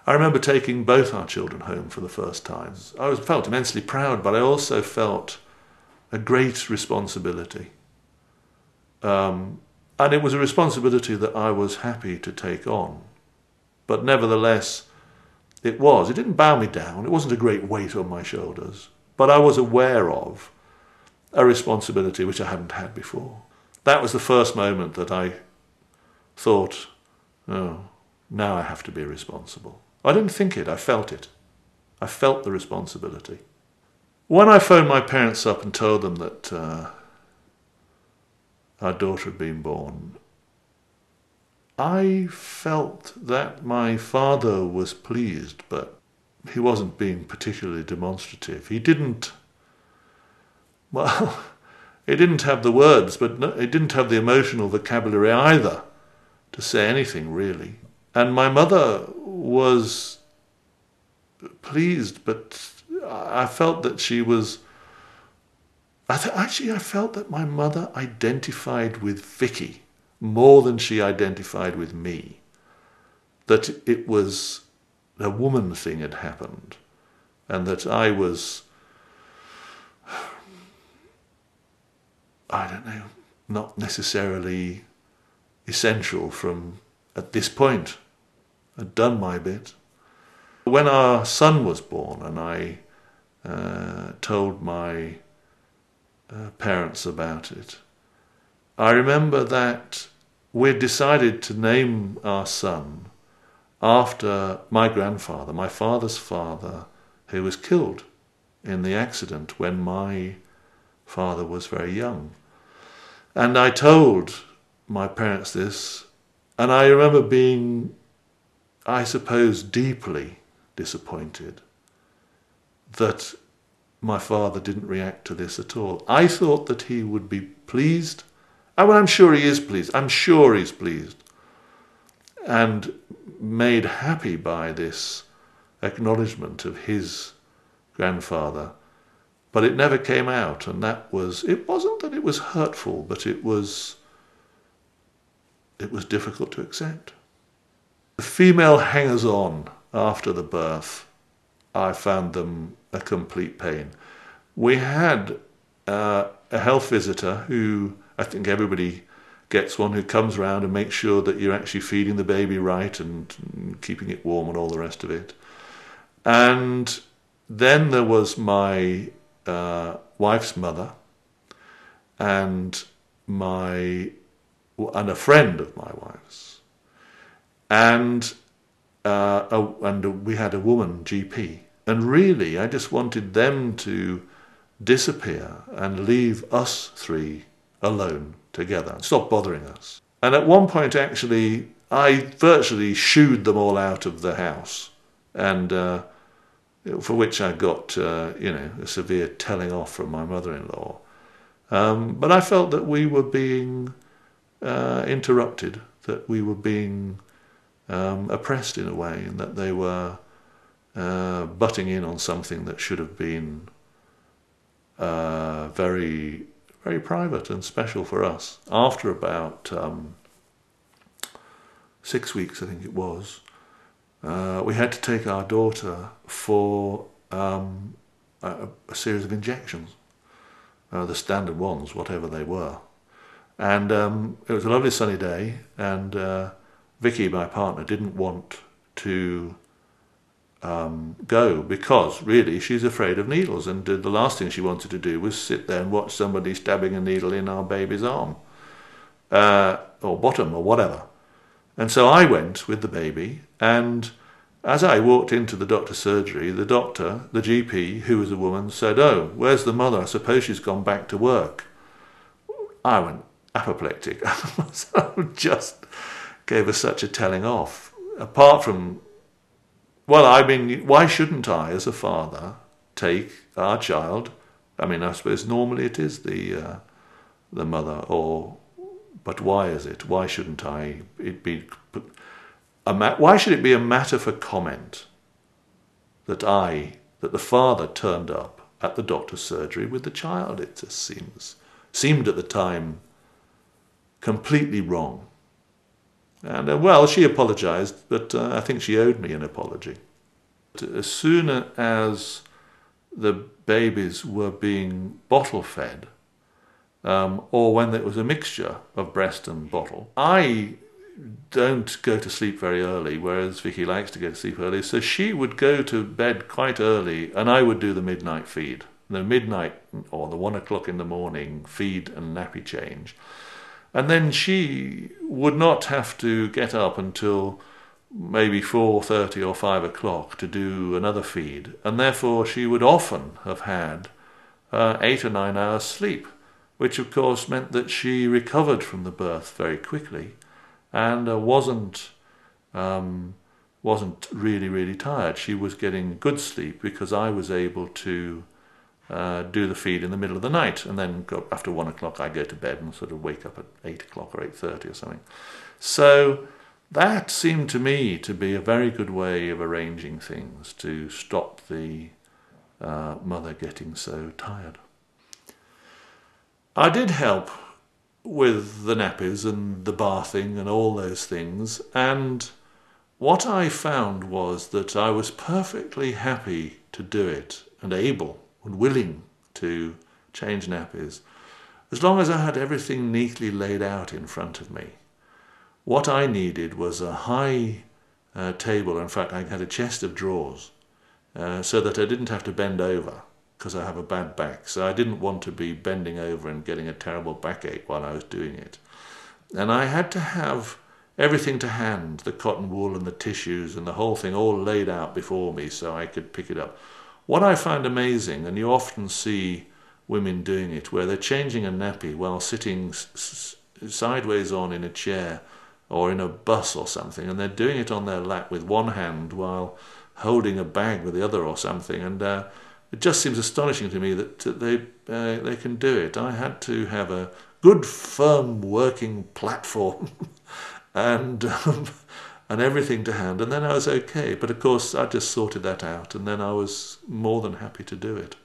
I remember taking both our children home for the first time. Felt immensely proud, but I also felt a great responsibility. And it was a responsibility that I was happy to take on. But nevertheless, it didn't bow me down. It wasn't a great weight on my shoulders. But I was aware of a responsibility which I hadn't had before. That was the first moment that I thought, oh, now I have to be responsible. I didn't think it, I felt it. I felt the responsibility. When I phoned my parents up and told them that our daughter had been born, I felt that my father was pleased, but he wasn't being particularly demonstrative. He didn't have the words, but he didn't have the emotional vocabulary either to say anything, really. And my mother was pleased, but I felt that she was... I felt that my mother identified with Vicky more than she identified with me. That it was a woman thing had happened, and that I was, I don't know, not necessarily essential from at this point. I'd done my bit. When our son was born and I told my parents about it, I remember that we'd decided to name our son after my grandfather, my father's father, who was killed in the accident when my father was very young. And I told my parents this, and I remember being, I suppose, deeply disappointed that my father didn't react to this at all. I thought that he would be pleased. I'm sure he is pleased. I'm sure he's pleased and made happy by this acknowledgement of his grandfather. But it never came out, and it wasn't that it was hurtful, but it was difficult to accept. The female hangers-on after the birth, I found them a complete pain. We had a health visitor who, I think everybody gets one, who comes round and makes sure that you're actually feeding the baby right and keeping it warm and all the rest of it. And then there was my wife's mother and a friend of my wife's, and we had a woman GP. And really, I just wanted them to disappear and leave us three alone together and stop bothering us. And at one point, actually, I virtually shooed them all out of the house, and for which I got, a severe telling off from my mother-in-law. But I felt that we were being interrupted, that we were being oppressed in a way, and that they were butting in on something that should have been very, very private and special for us. After about 6 weeks, I think it was, we had to take our daughter for a series of injections, the standard ones, whatever they were. And it was a lovely sunny day, and Vicky, my partner, didn't want to go because really she's afraid of needles, and the last thing she wanted to do was sit there and watch somebody stabbing a needle in our baby's arm or bottom or whatever. And so I went with the baby, and as I walked into the doctor's surgery, the doctor, the GP, who was a woman, said, "Oh, where's the mother? I suppose she's gone back to work." I went apoplectic. So just gave us such a telling off. Apart from, well, I mean, why shouldn't I, as a father, take our child? I mean, I suppose normally it is the mother, but why is it? Why shouldn't I? Why should it be a matter for comment that the father turned up at the doctor's surgery with the child? It just seemed at the time completely wrong. And well, she apologised, but I think she owed me an apology. As soon as the babies were being bottle fed, or when there was a mixture of breast and bottle, I don't go to sleep very early, whereas Vicky likes to go to sleep early. So she would go to bed quite early, and I would do the midnight feed. The midnight or the 1 o'clock in the morning feed and nappy change. And then she would not have to get up until maybe 4:30 or 5 o'clock to do another feed. And therefore she would often have had 8 or 9 hours sleep, which of course meant that she recovered from the birth very quickly and wasn't really tired. She was getting good sleep because I was able to do the feed in the middle of the night, and then after 1 o'clock I go to bed and sort of wake up at 8 o'clock or 8:30 or something. So that seemed to me to be a very good way of arranging things to stop the mother getting so tired. I did help with the nappies and the bathing and all those things, and what I found was that I was perfectly happy to do it and able and willing to change nappies as long as I had everything neatly laid out in front of me. What I needed was a high table. In fact, I had a chest of drawers so that I didn't have to bend over because I have a bad back. So I didn't want to be bending over and getting a terrible backache while I was doing it. And I had to have everything to hand, the cotton wool and the tissues and the whole thing all laid out before me so I could pick it up. What I find amazing, and you often see women doing it, where they're changing a nappy while sitting sideways on in a chair or in a bus or something, and they're doing it on their lap with one hand while holding a bag with the other or something, and it just seems astonishing to me that they can do it. I had to have a good, firm, working platform and everything to hand, and then I was okay. But of course, I just sorted that out, and then I was more than happy to do it.